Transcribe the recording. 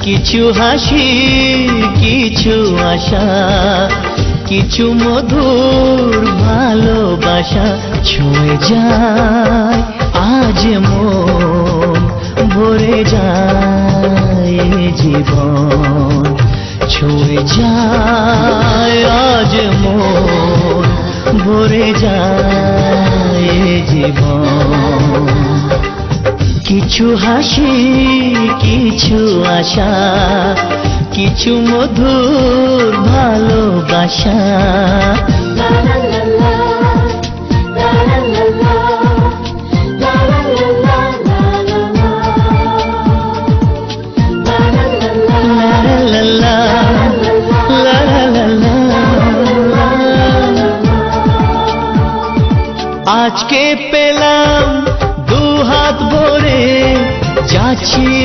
কিছু হাসি কিছু আশা কিছু মধুর ভালোবাসা ছুঁয়ে যায় আজ মন ভরে যায় জীবন ছুঁয়ে যায় আজ মন ভরে যায় জীবন কিছু হাসি কিছু আশা কিছু মধুর ভালোবাসা আজকে পেলাম দু হাত ভরে যাচ্ছি